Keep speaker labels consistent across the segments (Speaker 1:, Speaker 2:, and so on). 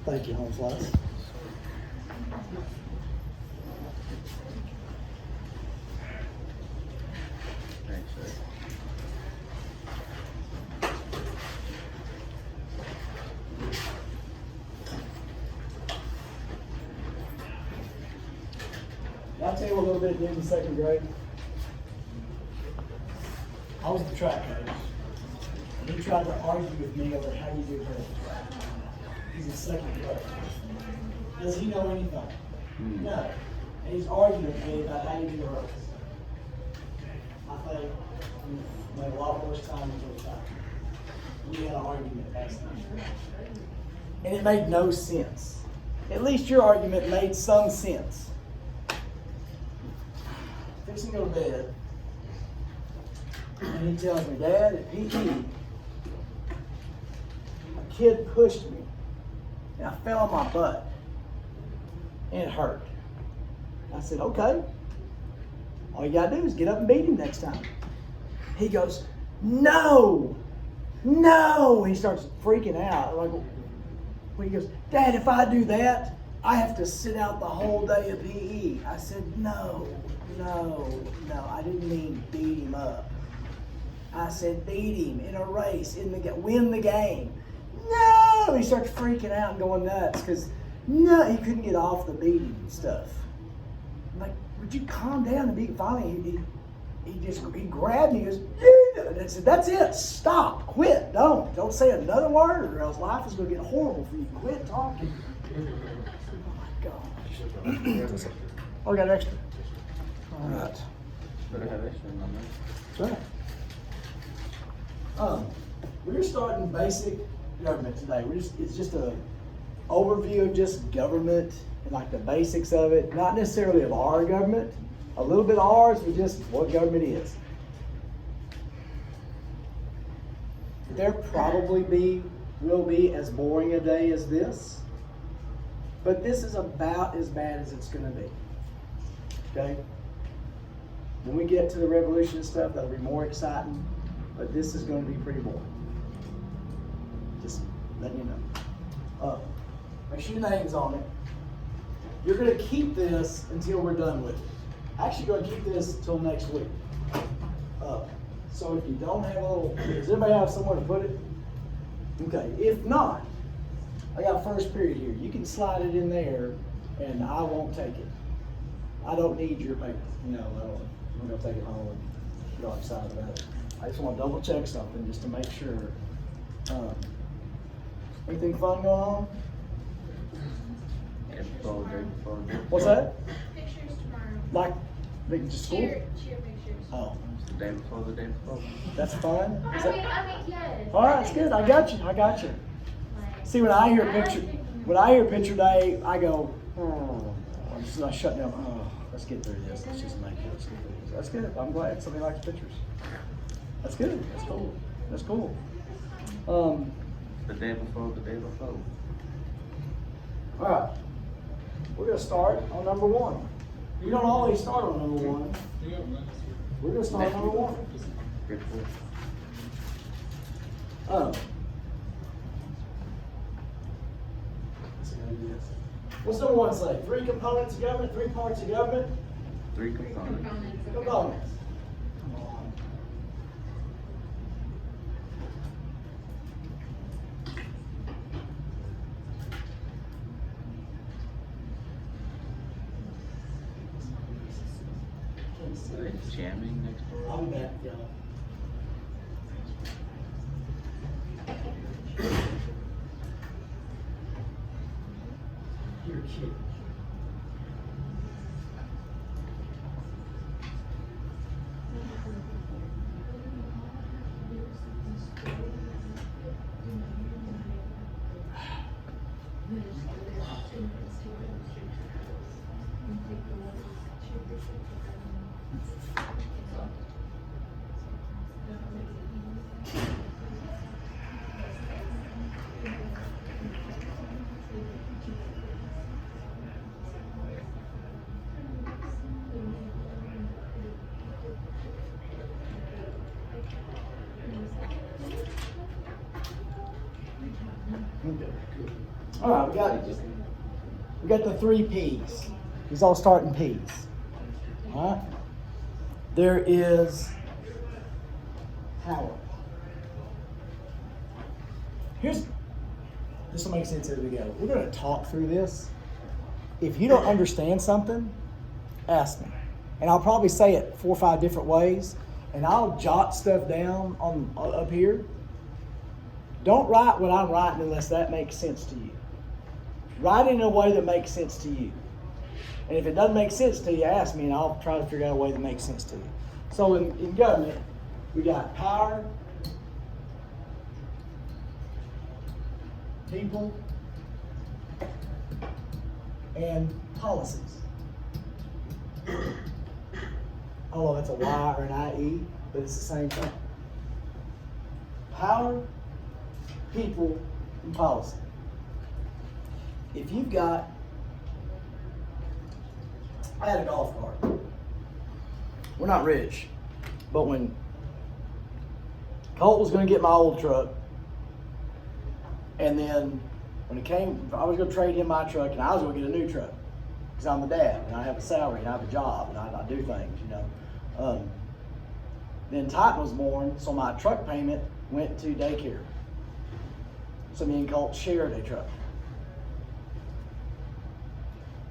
Speaker 1: Thank you, Home Slice.
Speaker 2: Thanks, sir.
Speaker 1: I'll tell you a little bit in second grade. I was the track coach. And he tried to argue with me over how you do hurdles. He's in second grade. Does he know anything? No. And he's arguing with me about how you do hurdles. I think we made a lot worse time until the time. We had an argument last night. And it made no sense. At least your argument made some sense. Fixing to go to bed. And he tells me, Dad, at PE, a kid pushed me. And I fell on my butt. And it hurt. I said, okay. All you gotta do is get up and beat him next time. He goes, no, no. He starts freaking out. Like, he goes, Dad, if I do that, I have to sit out the whole day of PE. I said, no, I didn't mean beat him up. I said, beat him in a race, win the game. No, he starts freaking out and going nuts because no, he couldn't get off the beating stuff. I'm like, would you calm down and beat? Finally, he grabbed me. He goes, yeah. And I said, that's it. Stop. Quit. Don't say another word, or else life is going to get horrible for you. Quit talking. Oh my gosh. Oh, we got extra. All right.
Speaker 2: Better have extra in my mind.
Speaker 1: That's right. We're starting basic government today. It's just a overview of just government and like the basics of it. Not necessarily of our government, a little bit of ours, but just what government is. There probably will be as boring a day as this, but this is about as bad as it's going to be. Okay? When we get to the revolution stuff, that'll be more exciting, but this is going to be pretty boring. Just letting you know. Make sure your name's on it. You're going to keep this until we're done with it. Actually, going to keep this until next week. So if you don't have a little, does everybody have somewhere to put it? Okay. If not, I got first period here. You can slide it in there, and I won't take it. I don't need your paper. I'm going to take it home and get all excited about it. I just want to double check something just to make sure. Anything fun going on? What's that?
Speaker 3: Pictures tomorrow.
Speaker 1: Like, just school?
Speaker 3: Cheer pictures.
Speaker 1: Oh,
Speaker 2: The day before, the day before.
Speaker 1: that's fun. Is that,
Speaker 3: I mean, yes.
Speaker 1: all right, that's good. I got you.
Speaker 3: Like,
Speaker 1: See, when I hear picture day, I go, oh, I shut down. Oh, let's get through this. Let's just make it. Let's get through this. That's good. I'm glad somebody likes pictures. That's good. That's cool. That's cool.
Speaker 2: The day before, the day before.
Speaker 1: All right. We're going to start on number 1. You don't always start on number 1. We're going to start on number 1.
Speaker 2: Good for it.
Speaker 1: What's number 1 say? 3 components of government, 3 parts of government?
Speaker 2: 3 components.
Speaker 1: Components. Come on.
Speaker 2: Are they jamming next door?
Speaker 1: I'll be back, y'all. You're kidding. Okay. All right, we got the 3 P's. These all start in P's. All right. There is power. This will make sense as we go. We're going to talk through this. If you don't understand something, ask me. And I'll probably say it 4 or 5 different ways. And I'll jot stuff down up here. Don't write what I'm writing unless that makes sense to you. Write it in a way that makes sense to you. And if it doesn't make sense to you, ask me and I'll try to figure out a way that makes sense to you. So in government, we got power, people, and policies. I don't know if that's a Y or an IE, but it's the same thing. Power, people, and policy. If you've got, I had a golf cart. We're not rich, but when Colt was going to get my old truck, and then when it came, I was going to trade him my truck, and I was going to get a new truck because I'm the dad, and I have a salary, and I have a job, and I do things, you know. Then Titan was born, so my truck payment went to daycare. So me and Colt shared a truck.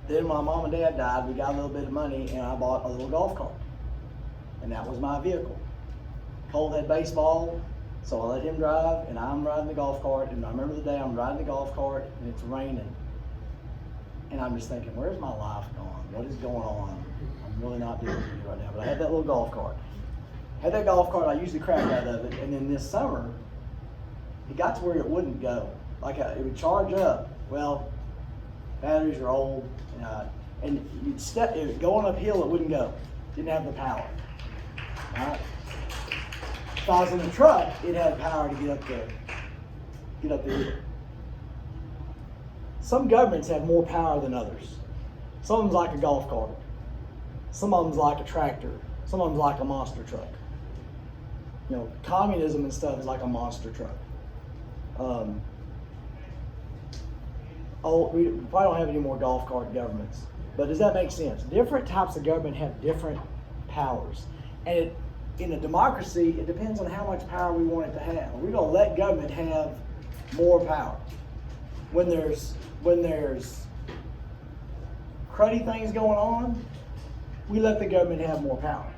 Speaker 1: Then my mom and dad died, we got a little bit of money, and I bought a little golf cart. And that was my vehicle. Colt had baseball, so I let him drive, and I'm riding the golf cart. And I remember the day I'm riding the golf cart, and it's raining. And I'm just thinking, where's my life gone? What is going on? I'm really not doing it right now. But I had that little golf cart. Had that golf cart, I used the crap out of it. And then this summer, it got to where it wouldn't go. It would charge up. Well, batteries are old. And you'd going uphill, it wouldn't go. Didn't have the power. Right? If I was in the truck, it had power to get up the hill. Some governments have more power than others. Some of them's like a golf cart. Some of them's like a tractor. Some of them's like a monster truck. You know, communism and stuff is like a monster truck. We probably don't have any more golf cart governments. But does that make sense? Different types of government have different powers. And in a democracy, it depends on how much power we want it to have. We're going to let government have more power. When there's cruddy things going on, we let the government have more power.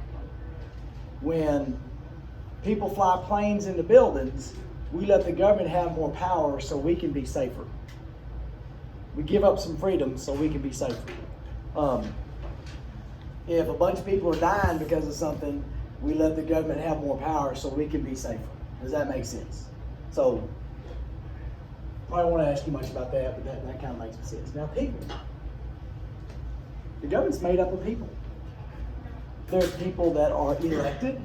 Speaker 1: When people fly planes into buildings, we let the government have more power so we can be safer. We give up some freedom so we can be safer. If a bunch of people are dying because of something, we let the government have more power so we can be safer. Does that make sense? So, I don't want to ask you much about that, but that kind of makes sense. Now, people. The government's made up of people. There's people that are elected,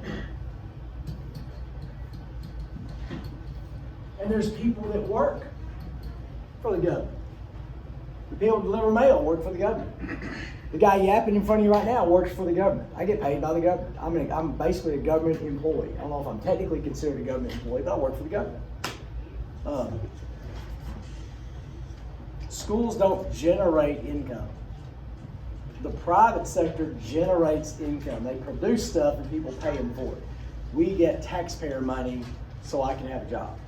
Speaker 1: and there's people that work for the government. The people who deliver mail work for the government. The guy yapping in front of you right now works for the government. I get paid by the government. I'm basically a government employee. I don't know if I'm technically considered a government employee, but I work for the government. Schools don't generate income. The private sector generates income. They produce stuff and people pay them for it. We get taxpayer money so I can have a job.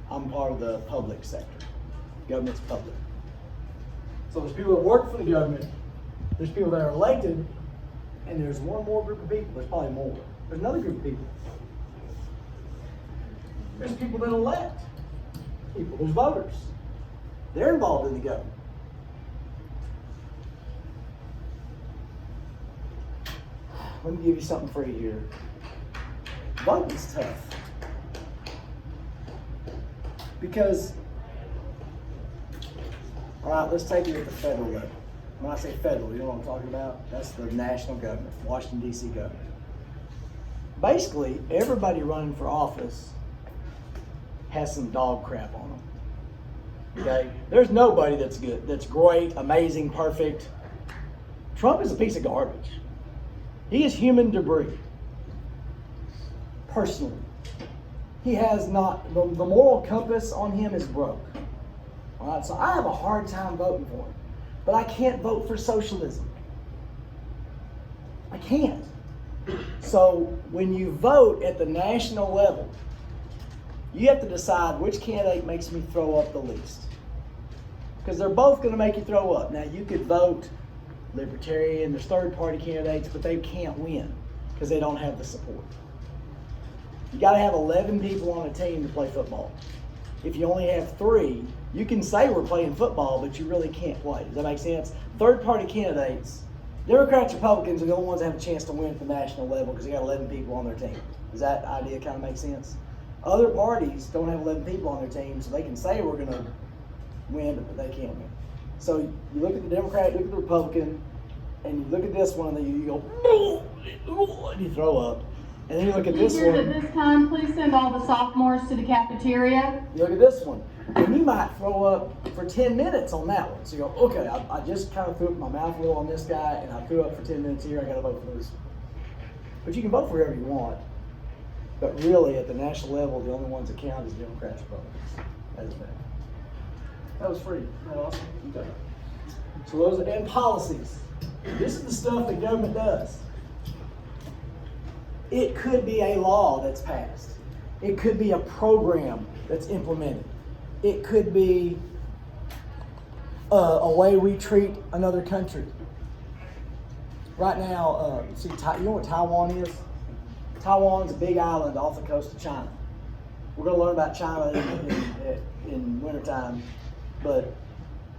Speaker 1: I'm part of the public sector. Government's public. So there's people that work for the government, there's people that are elected, and there's one more group of people. There's probably more. There's another group of people. There's people that elect people. There's voters. They're involved in the government. Let me give you something free here. Voting's tough. Because, all right, let's take it at the federal level. When I say federal, you know what I'm talking about? That's the national government, Washington, D.C. government. Basically, everybody running for office has some dog crap on them. Okay? There's nobody that's good, that's great, amazing, perfect. Trump is a piece of garbage. He is human debris. Personally. He has not, the moral compass on him is broke. All right, so I have a hard time voting for him, but I can't vote for socialism. I can't. So when you vote at the national level, you have to decide which candidate makes me throw up the least. Because they're both going to make you throw up. Now, you could vote Libertarian, there's third-party candidates, but they can't win because they don't have the support. You got to have 11 people on a team to play football. If you only have 3, you can say we're playing football, but you really can't play. Does that make sense? Third-party candidates, Democrats, Republicans are the only ones that have a chance to win at the national level because they got 11 people on their team. Does that idea kind of make sense? Other parties don't have 11 people on their team, so they can say we're going to win, but they can't win. So you look at the Democrat, you look at the Republican, and you look at this one, and then you go, and you throw up. And then you look at this
Speaker 4: Teachers,
Speaker 1: one.
Speaker 4: at this time, please send all the sophomores to the cafeteria.
Speaker 1: You look at this one, and you might throw up for 10 minutes on that one. So you go, okay, I just kind of threw up my mouth a little on this guy, and I threw up for 10 minutes here, I got to vote for this one. But you can vote for whoever you want. But really, at the national level, the only ones that count is Democrats and Republicans. That is bad. That was free. Isn't that awesome? Okay. So those are, and policies. This is the stuff the government does. It could be a law that's passed. It could be a program that's implemented. It could be a way we treat another country. Right now, see, you know what Taiwan is? Taiwan's a big island off the coast of China. We're going to learn about China in wintertime. But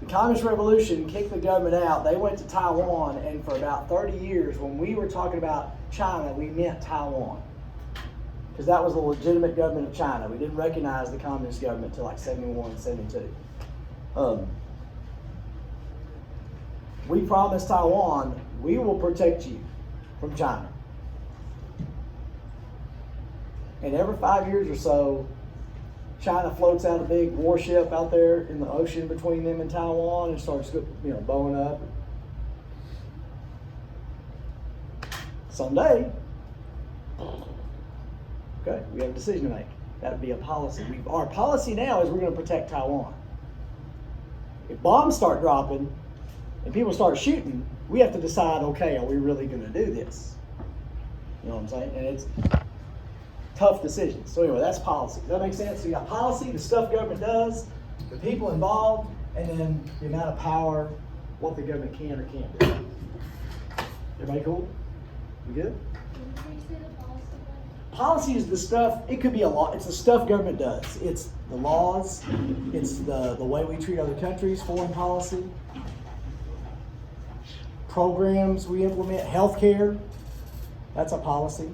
Speaker 1: the Communist Revolution kicked the government out. They went to Taiwan, and for about 30 years, when we were talking about China, we meant Taiwan. Because that was the legitimate government of China. We didn't recognize the communist government until like 71, 72. We promised Taiwan, we will protect you from China. And every 5 years or so, China floats out a big warship out there in the ocean between them and Taiwan and starts, blowing up. Someday, okay, we have a decision to make. That would be a policy. Our policy now is we're going to protect Taiwan. If bombs start dropping and people start shooting, we have to decide, okay, are we really going to do this? You know what I'm saying? And it's tough decisions. So anyway, that's policy. Does that make sense? So you got policy, the stuff government does, the people involved, and then the amount of power, what the government can or can't do. Everybody cool? You good?
Speaker 3: Can you say the policy one?
Speaker 1: Policy is the stuff, it could be a law, it's the stuff government does. It's the laws, it's the way we treat other countries, foreign policy, programs we implement, healthcare, that's a policy.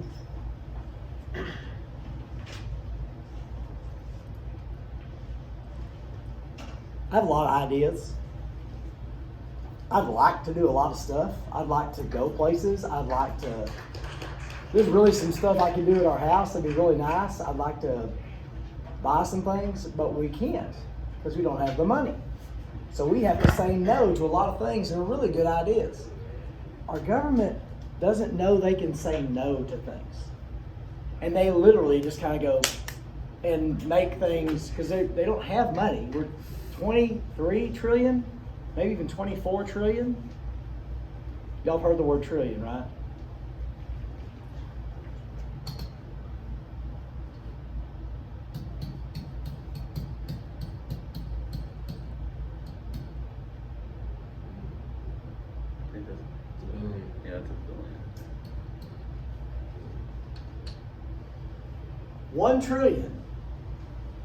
Speaker 1: I have a lot of ideas. I'd like to do a lot of stuff. I'd like to go places. There's really some stuff I can do at our house that'd be really nice. I'd like to buy some things, but we can't because we don't have the money. So we have to say no to a lot of things that are really good ideas. Our government doesn't know they can say no to things. And they literally just kind of go and make things, because they don't have money. We're 23 trillion, maybe even 24 trillion. Y'all have heard the word trillion, right?
Speaker 2: I think that's a billion. Yeah, it's a billion.
Speaker 1: 1 trillion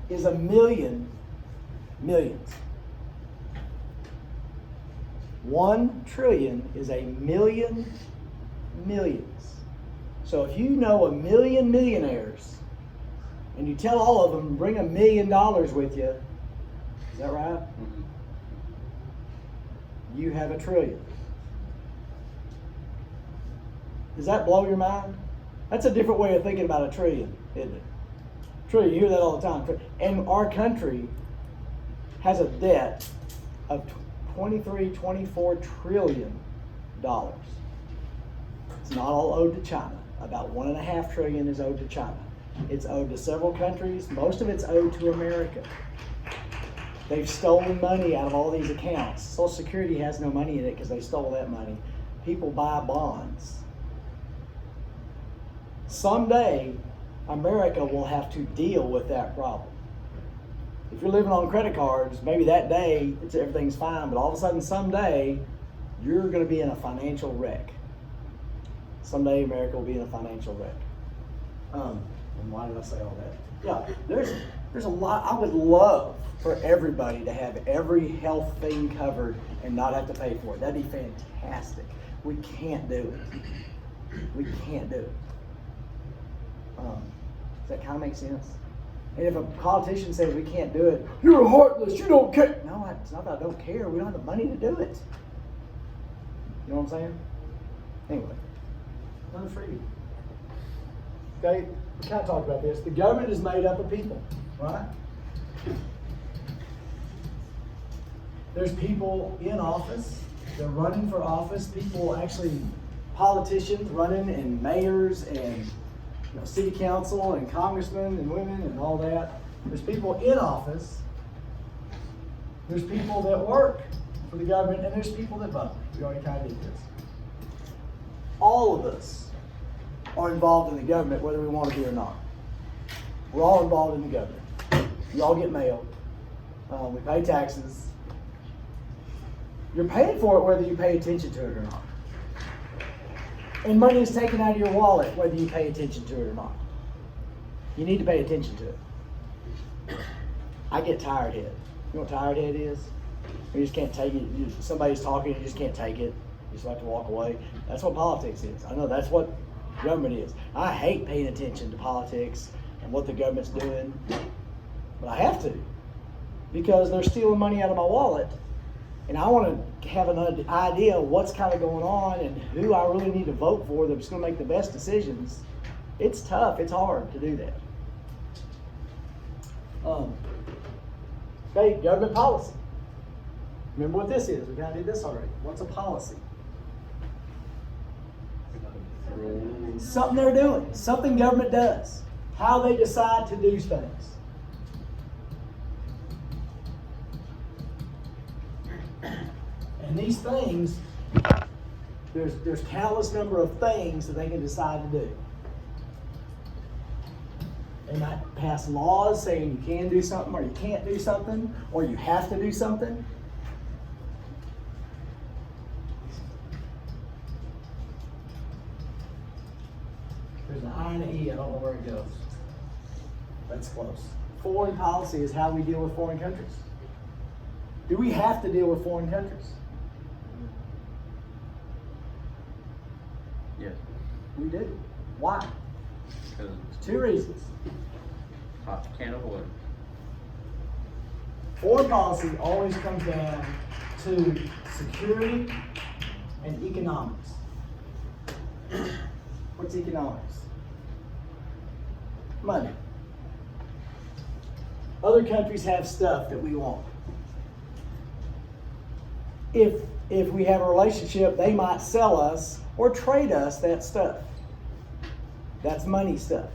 Speaker 1: is a million millions. 1 trillion is a million millions. So if you know a million millionaires and you tell all of them, bring $1 million with you, is that right?
Speaker 2: Mm-hmm.
Speaker 1: You have 1 trillion. Does that blow your mind? That's a different way of thinking about 1 trillion, isn't it? Trillion, you hear that all the time. And our country has a debt of 24 trillion dollars. It's not all owed to China. About 1.5 trillion is owed to China. It's owed to several countries. Most of it's owed to America. They've stolen money out of all these accounts. Social Security has no money in it because they stole that money. People buy bonds. Someday, America will have to deal with that problem. If you're living on credit cards, maybe that day everything's fine, but all of a sudden someday, you're going to be in a financial wreck. Someday America will be in a financial wreck. And why did I say all that? Yeah, there's a lot. I would love for everybody to have every health thing covered and not have to pay for it. That'd be fantastic. We can't do it. We can't do it. Does that kind of make sense? And if a politician says we can't do it, you're heartless, you don't care. No, it's not that I don't care. We don't have the money to do it. You know what I'm saying? Anyway, another freebie. Okay, we kind of talked about this. The government is made up of people, right? There's people in office. They're running for office. People actually, politicians running, and mayors, and city council, and congressmen, and women, and all that. There's people in office. There's people that work for the government, and there's people that vote. We already kind of did this. All of us are involved in the government, whether we want to be or not. We're all involved in the government. You all get mail. We pay taxes. You're paying for it whether you pay attention to it or not. And money is taken out of your wallet whether you pay attention to it or not. You need to pay attention to it. I get tired head. You know what tired head is? You just can't take it. Somebody's talking, you just can't take it. You just like to walk away. That's what politics is. I know that's what government is. I hate paying attention to politics and what the government's doing, but I have to because they're stealing money out of my wallet, and I want to have an idea of what's kind of going on and who I really need to vote for that's going to make the best decisions. It's tough. It's hard to do that. Okay, government policy. Remember what this is. We kind of did this already. What's a policy? Something they're doing. Something government does. How they decide to do things. And these things, there's countless number of things that they can decide to do. They might pass laws saying you can do something or you can't do something or you have to do something. There's an I and an E. I don't know where it goes. That's close. Foreign policy is how we deal with foreign countries. Do we have to deal with foreign countries?
Speaker 2: Yes.
Speaker 1: We do. Why?
Speaker 2: Because
Speaker 1: Two reasons.
Speaker 2: can't avoid.
Speaker 1: Foreign policy always comes down to security and economics. What's economics? Money. Other countries have stuff that we want. If we have a relationship, they might sell us or trade us that stuff. That's money stuff.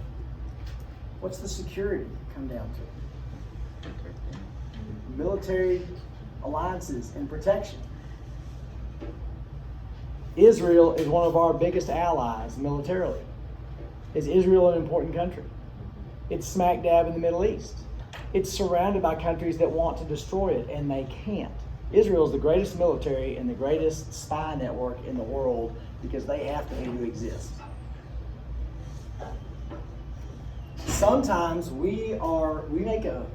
Speaker 1: What's the security come down to? Military alliances and protection. Israel is one of our biggest allies militarily. Is Israel an important country? It's smack dab in the Middle East. It's surrounded by countries that want to destroy it, and they can't. Israel is the greatest military and the greatest spy network in the world because they have to be to exist. Sometimes we make a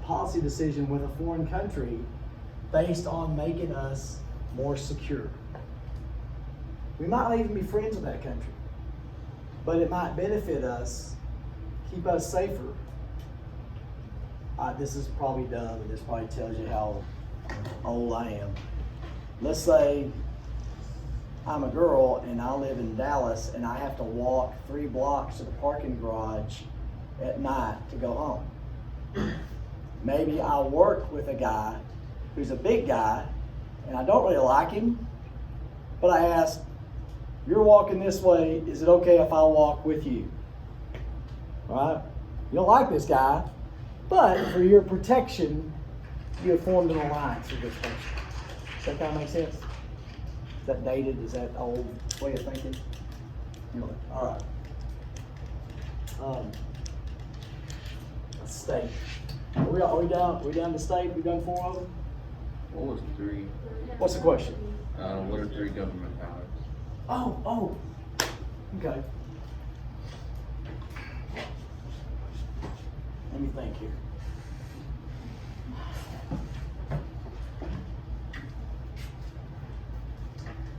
Speaker 1: policy decision with a foreign country based on making us more secure. We might not even be friends with that country, but it might benefit us, keep us safer. This is probably dumb, and this probably tells you how old I am. Let's say I'm a girl and I live in Dallas and I have to walk 3 blocks to the parking garage at night to go home. Maybe I'll work with a guy who's a big guy and I don't really like him, but I ask, you're walking this way, is it okay if I walk with you? All right? You don't like this guy, But for your protection, you have formed an alliance with this person. Does that kind of make sense? Is that dated? Is that old way of thinking? Anyway, all right. State. Are we down? We down to state? We done 4 of them?
Speaker 2: What was 3?
Speaker 1: What's the question?
Speaker 2: What are 3 government powers?
Speaker 1: Oh. Okay. Let me think here.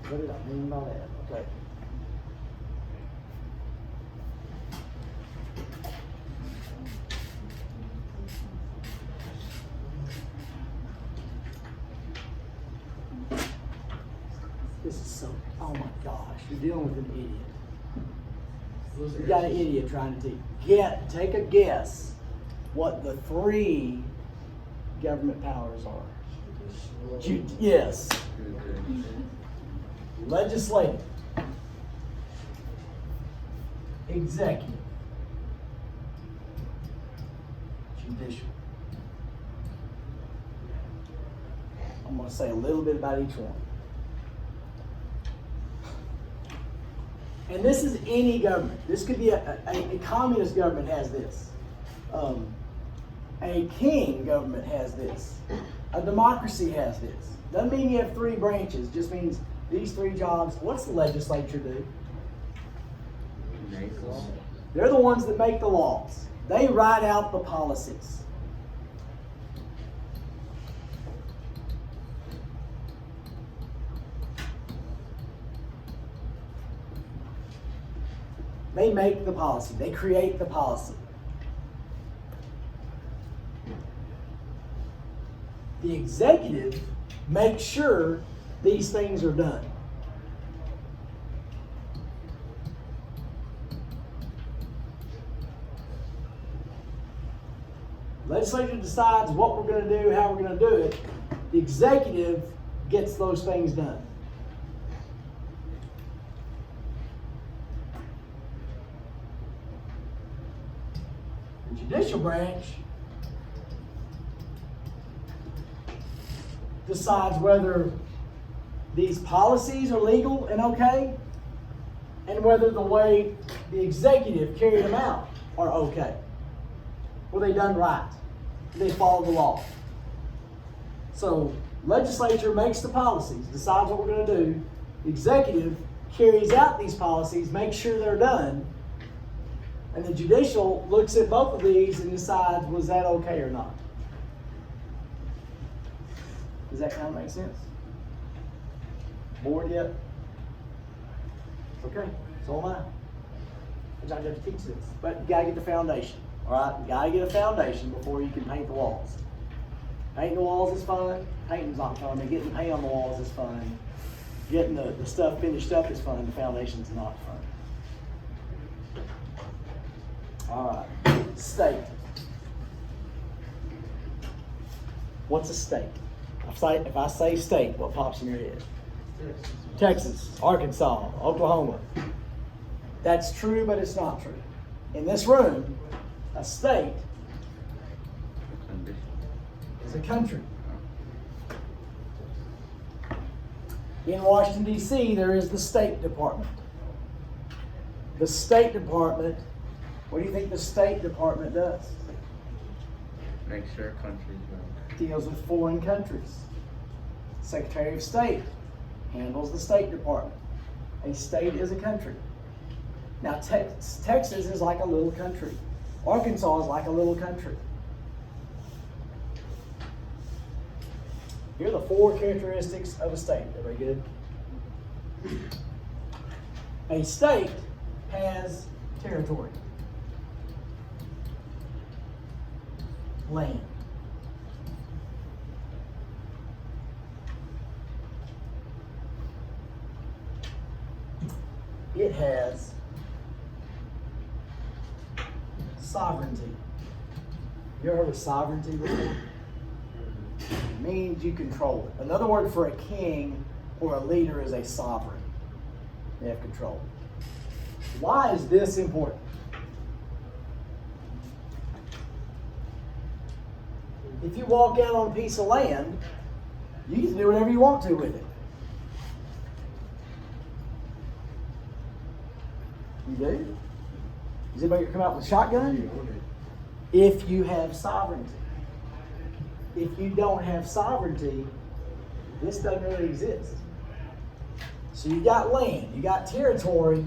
Speaker 1: What did I mean by that? Okay. This is so, oh my gosh, you're dealing with an idiot. You got an idiot trying to take a guess what the 3 government powers are. Yes. Legislative, executive, judicial. I'm going to say a little bit about each one. And this is any government. This could be a communist government has this. A king government has this. A democracy has this. Doesn't mean you have 3 branches. Just means these 3 jobs. What's the legislature do?
Speaker 2: Make law.
Speaker 1: They're the ones that make the laws. They write out the policies. They make the policy. They create the policy. The executive makes sure these things are done. Legislature decides what we're going to do, how we're going to do it. The executive gets those things done. The judicial branch decides whether these policies are legal and okay, and whether the way the executive carried them out are okay. Were they done right? Do they follow the law? So, legislature makes the policies, decides what we're going to do. The executive carries out these policies, makes sure they're done. And the judicial looks at both of these and decides, was that okay or not? Does that kind of make sense? Bored yet? Okay, so am I. I just have to teach this. But you gotta get the foundation. Alright? You gotta get a foundation before you can paint the walls. Painting the walls is fun. Painting's not fun. But getting paint on the walls is fun. Getting the stuff finished up is fun. The foundation's not fun. Alright. State. What's a state? If I say state, what pops in your head? Texas, Arkansas, Oklahoma. That's true, but it's not true. In this room, a state is a country. In Washington, D.C., there is the State Department. The State Department, what do you think the State Department does?
Speaker 2: Make sure countries run.
Speaker 1: Deals with foreign countries. Secretary of State handles the State Department. A state is a country. Now, Texas is like a little country. Arkansas is like a little country. Here are the 4 characteristics of a state. Everybody good? A state has territory. Land. It has sovereignty. You ever heard of sovereignty before? It means you control it. Another word for a king or a leader is a sovereign. They have control. Why is this important? If you walk out on a piece of land, you can do whatever you want to with it. You do? Does anybody come out with a shotgun? If you have sovereignty. If you don't have sovereignty, this doesn't really exist. So you got land, you got territory,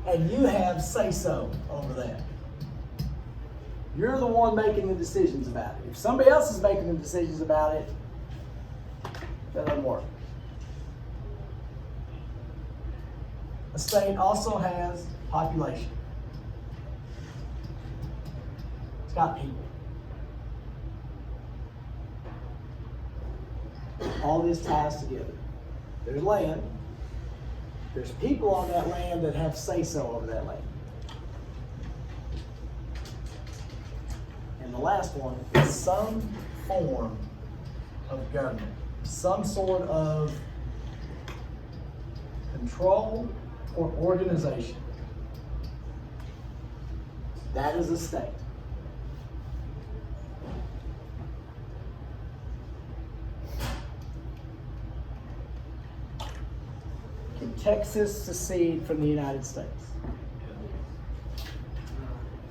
Speaker 1: and you have say-so over that. You're the one making the decisions about it. If somebody else is making the decisions about it, that doesn't work. A state also has population. It's got people. All this ties together. There's land. There's people on that land that have say-so over that land. And the last one is some form of government. Some sort of control or organization. That is a state. Can Texas secede from the United States?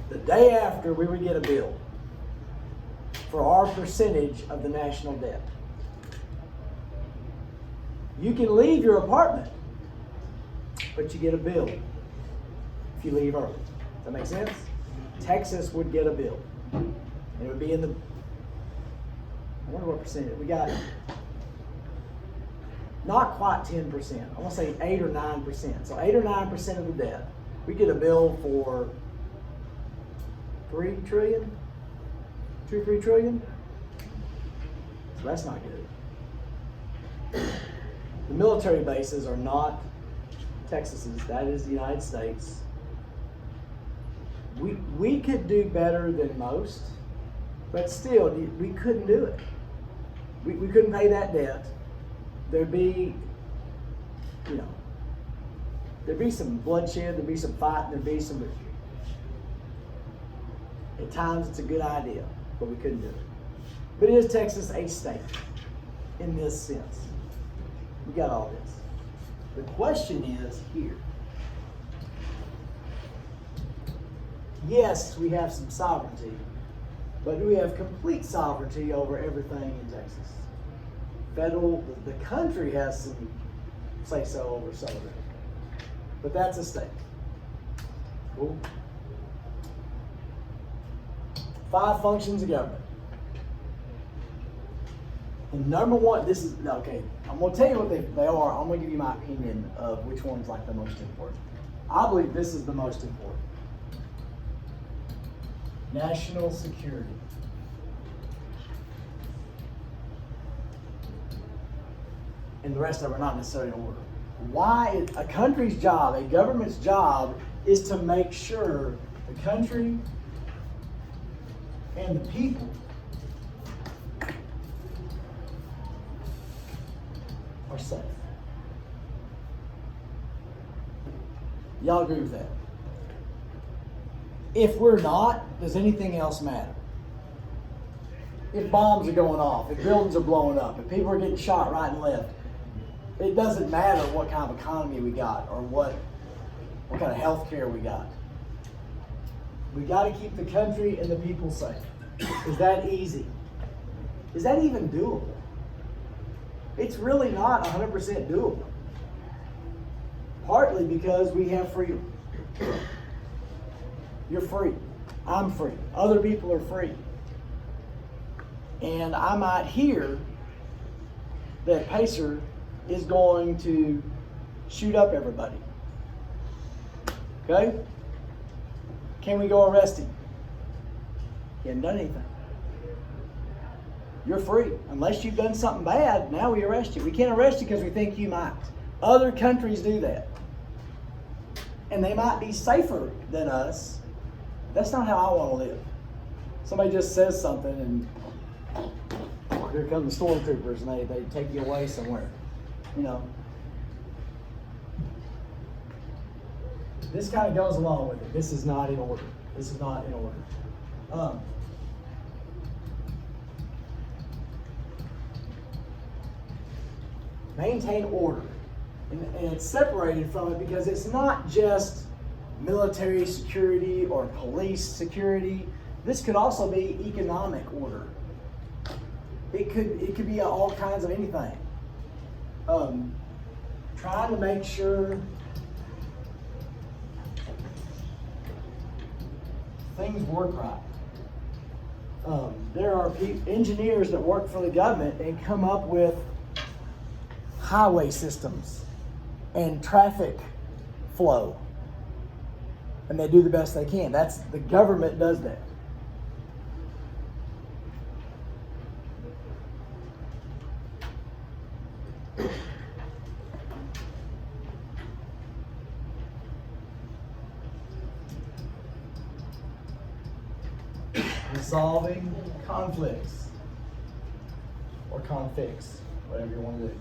Speaker 1: The day after, we would get a bill for our percentage of the national debt. You can leave your apartment, but you get a bill if you leave early. Does that make sense? Texas would get a bill. And it would be in the, I wonder what percentage. We got not quite 10%. I want to say 8 or 9%. So 8 or 9% of the debt. We get a bill for 3 trillion? 2 or 3 trillion? So that's not good. The military bases are not Texas's, that is the United States. We could do better than most, but still, we couldn't do it. We couldn't pay that debt. There'd be, there'd be some bloodshed, there'd be some fighting, there'd be some, at times it's a good idea, but we couldn't do it. But is Texas a state in this sense? We got all this. The question is here. Yes, we have some sovereignty, but do we have complete sovereignty over everything in Texas? The country has some say-so over some of it, but that's a state. Cool. 5 functions of government. And number one, this is, okay, I'm going to tell you what they are. I'm going to give you my opinion of which one's like the most important. I believe this is the most important. National security. And the rest of them are not necessarily in order. Why a country's job, a government's job, is to make sure the country and the people are safe. Y'all agree with that? If we're not, does anything else matter? If bombs are going off, if buildings are blowing up, if people are getting shot right and left, it doesn't matter what kind of economy we got or what kind of health care we got. We got to keep the country and the people safe. Is that easy? Is that even doable? It's really not 100% doable. Partly because we have freedom. You're free. I'm free. Other people are free. And I might hear that Pacer is going to shoot up everybody. Okay? Can we go arrest him? He hasn't done anything. You're free. Unless you've done something bad, now we arrest you. We can't arrest you because we think you might. Other countries do that. And they might be safer than us. That's not how I want to live. Somebody just says something and here come the stormtroopers and they take you away somewhere. This kind of goes along with it. This is not in order. This is not in order. maintain order. And it's separated from it because it's not just military security or police security. This could also be economic order. It could be all kinds of anything. Trying to make sure things work right. There are engineers that work for the government and come up with highway systems and traffic flow, and they do the best they can. The government does that. Resolving conflicts or conflicts, whatever you want to do.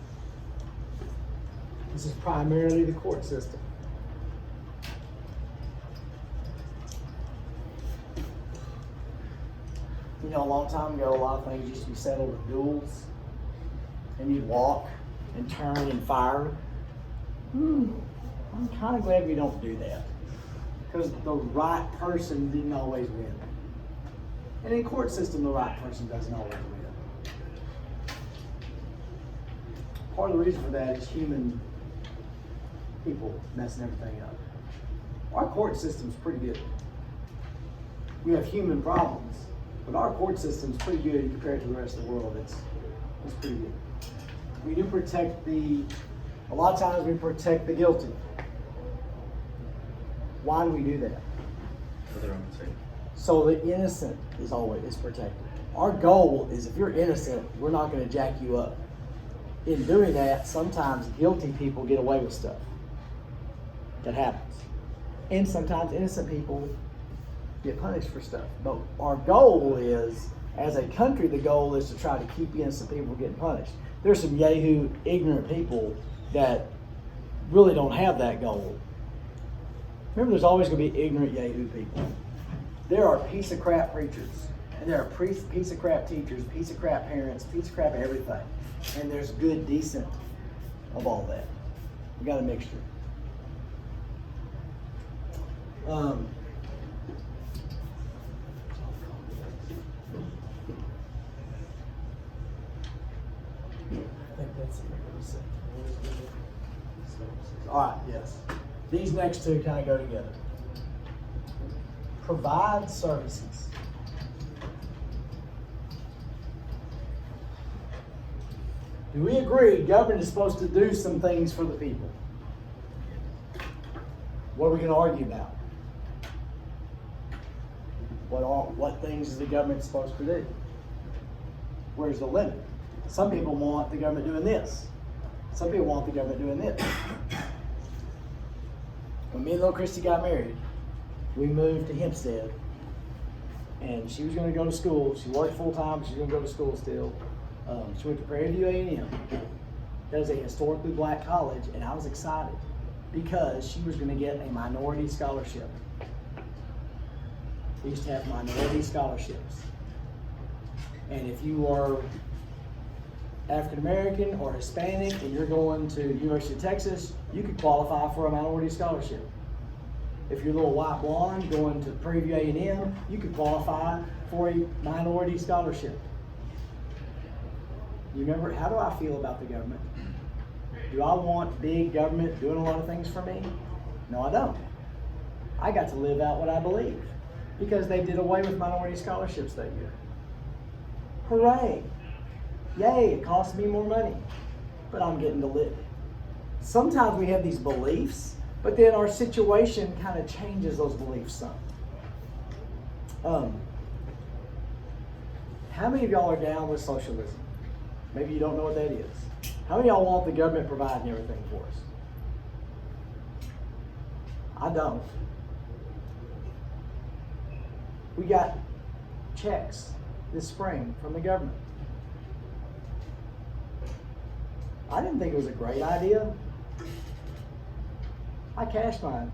Speaker 1: This is primarily the court system. You know, a long time ago, a lot of things used to be settled with duels, and you'd walk and turn and fire. I'm kind of glad we don't do that, because the right person didn't always win. And in court system, the right person doesn't always win. Part of the reason for that is human people messing everything up. Our court system's pretty good. We have human problems, but our court system's pretty good compared to the rest of the world. It's pretty good. We do protect a lot of times we protect the guilty. Why do we do that?
Speaker 2: For their own sake.
Speaker 1: So the innocent is protected. Our goal is if you're innocent, we're not going to jack you up. In doing that, sometimes guilty people get away with stuff. That happens. And sometimes innocent people get punished for stuff. But our goal is, as a country, the goal is to try to keep innocent people from getting punished. There's some yahoo ignorant people that really don't have that goal. Remember, there's always going to be ignorant yahoo people. There are piece of crap preachers, and there are piece of crap teachers, piece of crap parents, piece of crap everything. And there's good, decent of all that. We got a mixture. I think that's it. All right, yes. These next two kind of go together. Provide services. Do we agree government is supposed to do some things for the people? What are we going to argue about? What things is the government supposed to do? Where's the limit? Some people want the government doing this. Some people want the government doing this. When me and little Christy got married, we moved to Hempstead, and she was going to go to school. She worked full time, but she's going to go to school still. She went to Prairie View A&M. That was a historically black college, and I was excited because she was going to get a minority scholarship. We used to have minority scholarships. And if you are African American or Hispanic and you're going to University of Texas, you could qualify for a minority scholarship. If you're a little white blonde going to Prairie View A&M, you could qualify for a minority scholarship. You remember, how do I feel about the government? Do I want big government doing a lot of things for me? No, I don't. I got to live out what I believe because they did away with minority scholarships that year. Hooray! Yay, it costs me more money, but I'm getting to live. Sometimes we have these beliefs, but then our situation kind of changes those beliefs some. How many of y'all are down with socialism? Maybe you don't know what that is. How many of y'all want the government providing everything for us? I don't. We got checks this spring from the government. I didn't think it was a great idea. I cashed mine,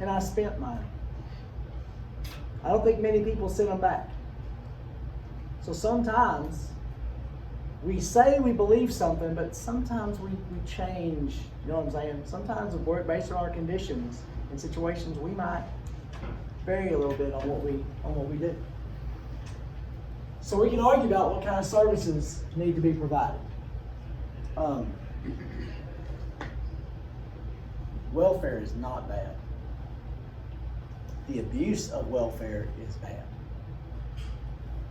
Speaker 1: and I spent mine. I don't think many people send them back. So sometimes we say we believe something, but sometimes we change, you know what I'm saying? Sometimes we're based on our conditions and situations, we might vary a little bit on what we do. So we can argue about what kind of services need to be provided. Welfare is not bad. The abuse of welfare is bad.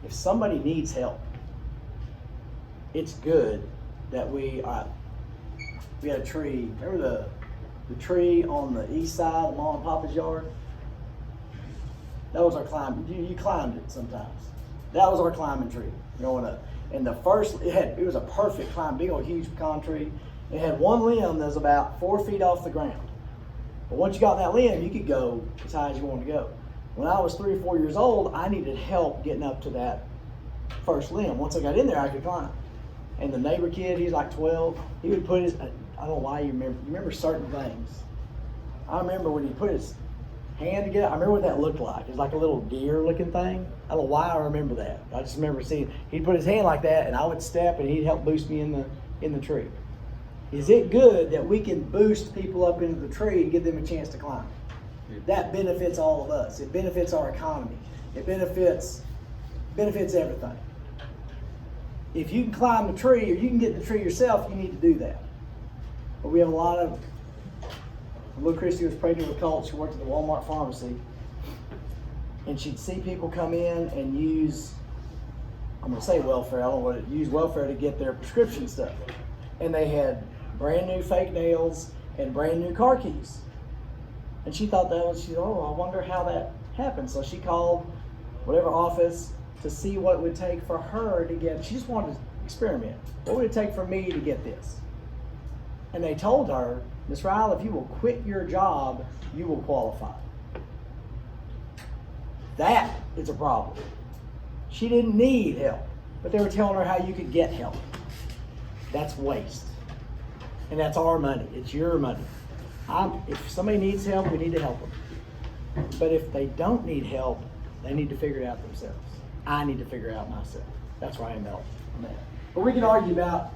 Speaker 1: If somebody needs help, it's good that we had a tree. Remember the tree on the east side of Mom and Papa's yard? That was our climbing. You climbed it sometimes. That was our climbing tree growing up. And it was a perfect climb, big old huge pecan tree. It had one limb that was about 4 feet off the ground. But once you got that limb, you could go as high as you wanted to go. When I was 3 or 4 years old, I needed help getting up to that first limb. Once I got in there, I could climb. And the neighbor kid, he's like 12, he would put his, I don't know why you remember certain things. I remember when he put his hand to get up, I remember what that looked like. It was like a little deer looking thing. I don't know why I remember that. I just remember seeing, he'd put his hand like that and I would step and he'd help boost me in the tree. Is it good that we can boost people up into the tree and give them a chance to climb? That benefits all of us. It benefits our economy. It benefits everything. If you can climb the tree or you can get in the tree yourself, you need to do that. But we have a lot of, little Christy was pregnant with Colt. She worked at the Walmart pharmacy. And she'd see people come in and use, I'm going to say welfare, I don't want to use welfare to get their prescription stuff. And they had brand new fake nails and brand new car keys. And she thought she said, I wonder how that happened. So she called whatever office to see what it would take for her to get, she just wanted to experiment. What would it take for me to get this? And they told her, Miss Ryle, if you will quit your job, you will qualify. That is a problem. She didn't need help, but they were telling her how you could get help. That's waste. And that's our money. It's your money. If somebody needs help, we need to help them. But if they don't need help, they need to figure it out themselves. I need to figure it out myself. That's where I am at. But we can argue about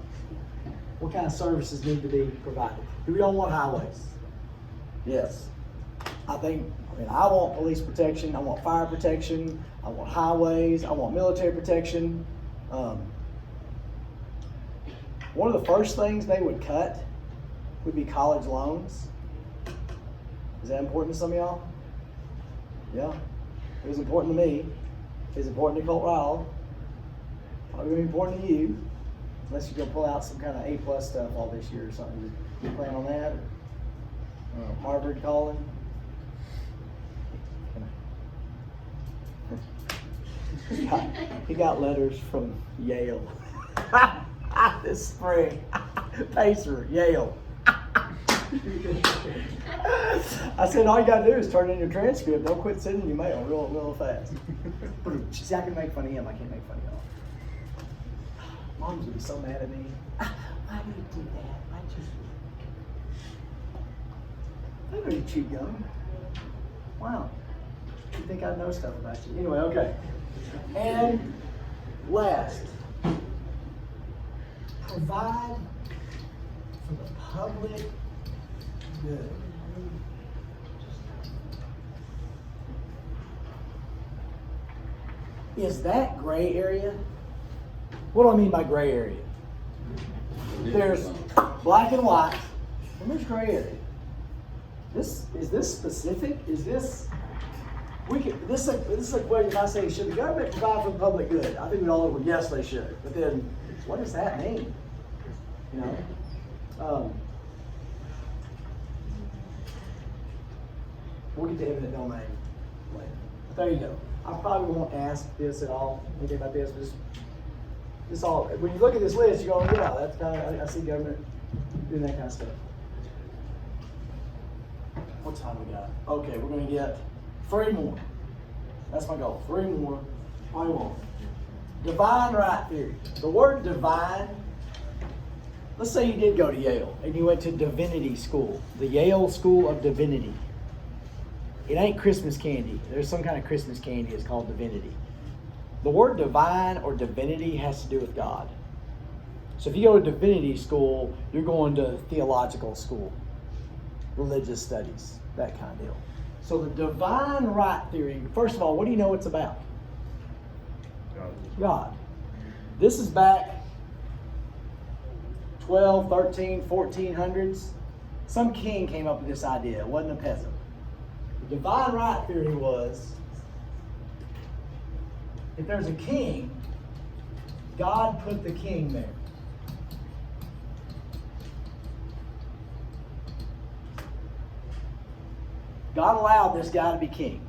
Speaker 1: what kind of services need to be provided. Do we all want highways? Yes. I want police protection. I want fire protection. I want highways. I want military protection. One of the first things they would cut would be college loans. Is that important to some of y'all? Yeah. It was important to me. It's important to Colt Ryle. Probably going to be important to you. Unless you go pull out some kind of A+ stuff all this year or something. You plan on that? Or Harvard calling? He got letters from Yale. This spring. Pacer, Yale. I said, all you gotta do is turn in your transcript. Don't quit sending your mail real fast. She said, I can make fun of him. I can't make fun of y'all. Mom's gonna be so mad at me. Why do you do that? I know you chew gum. Wow. You think I know stuff about you? Anyway, okay. And last, provide for the public good. Is that gray area? What do I mean by gray area? There's black and white, and there's gray area. Is this specific? Is this? This is a question. I say, should the government provide for the public good? I think we all agree, yes, they should. But then, what does that mean? You know, we'll get to eminent domain later. But there you go. I probably won't ask this at all. Anything about this? But just all. When you look at this list, you go, yeah, that's kind of. I see government doing that kind of stuff. What time we got? Okay, we're going to get 3 more. That's my goal. 3 more. I want. Divine right theory. The word divine, let's say you did go to Yale and you went to divinity school, the Yale School of Divinity. It ain't Christmas candy. There's some kind of Christmas candy. It's called divinity. The word divine or divinity has to do with God. So if you go to divinity school, you're going to theological school, religious studies, that kind of deal. So the divine right theory, first of all, what do you know it's about? God. This is back 12, 13, 1400s. Some king came up with this idea. It wasn't a peasant. The divine right theory was, if there's a king, God put the king there. God allowed this guy to be king.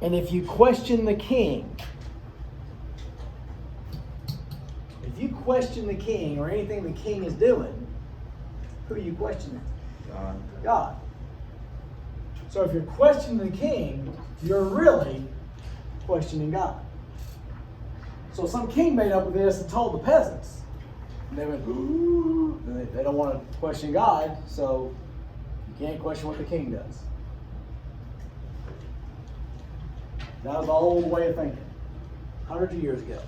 Speaker 1: And if you question the king, or anything the king is doing, who are you questioning? God. So if you're questioning the king, you're really questioning God. So some king made up with this and told the peasants. And they went, ooh. They don't want to question God, so you can't question what the king does. That was the old way of thinking, hundreds of years ago.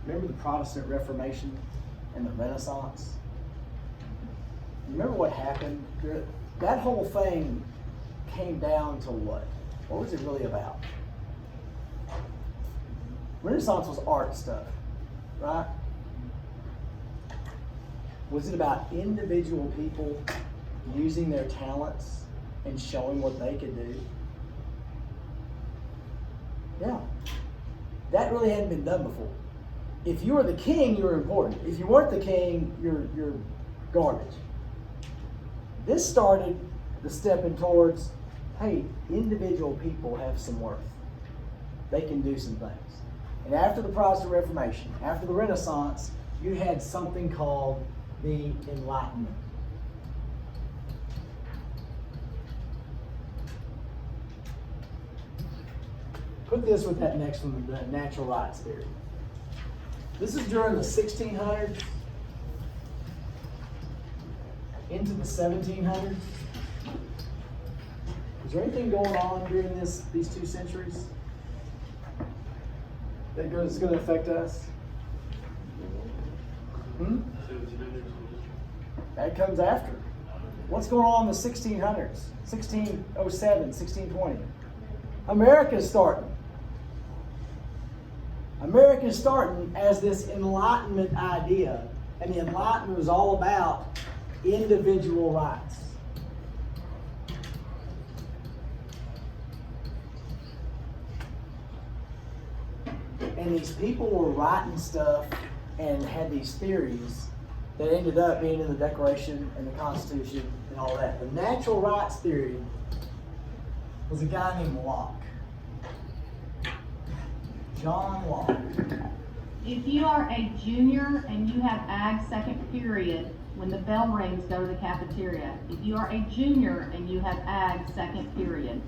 Speaker 1: Remember the Protestant Reformation and the Renaissance? Remember what happened? That whole thing came down to what? What was it really about? Renaissance was art stuff, right? Was it about individual people using their talents and showing what they could do? Yeah. That really hadn't been done before. If you were the king, you were important. If you weren't the king, you're garbage. This started the stepping towards, hey, individual people have some worth. They can do some things. And after the Protestant Reformation, after the Renaissance, you had something called the Enlightenment. Put this with that next one, the natural rights theory. This is during the 1600s into the 1700s. Is there anything going on during these 2 centuries that's going to affect us? That comes after. What's going on in the 1600s? 1607, 1620. America's starting. America's starting as this Enlightenment idea, and the Enlightenment was all about individual rights. And these people were writing stuff and had these theories that ended up being in the Declaration and the Constitution and all that. The natural rights theory was a guy named Locke. John Locke.
Speaker 4: If you are a junior and you have ag second period, when the bell rings, go to the cafeteria. If you are a junior and you have ag second period.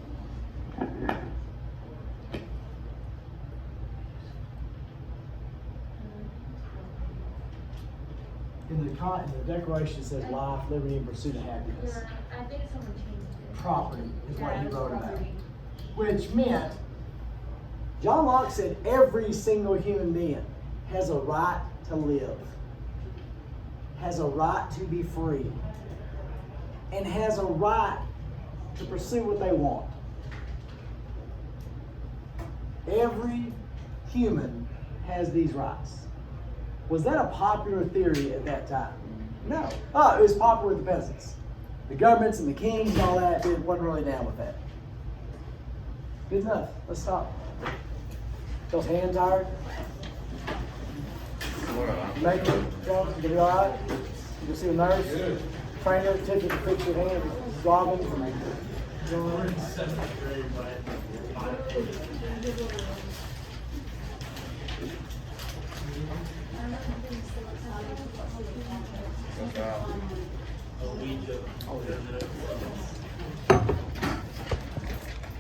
Speaker 1: In the Declaration it says life, liberty, and pursuit of happiness.
Speaker 3: I think someone changed it.
Speaker 1: Property is what he
Speaker 3: Yeah,
Speaker 1: wrote about.
Speaker 3: property.
Speaker 1: Which meant, John Locke said every single human being has a right to live, has a right to be free, and has a right to pursue what they want. Every human has these rights. Was that a popular theory at that time? No. Oh, it was popular with the peasants. The governments and the kings and all that, it wasn't really down with that. Good enough. Let's stop. Those hands tired? Make it, you gonna be all right? You can see the nurse, trainer, take you to fix your hand, Robin.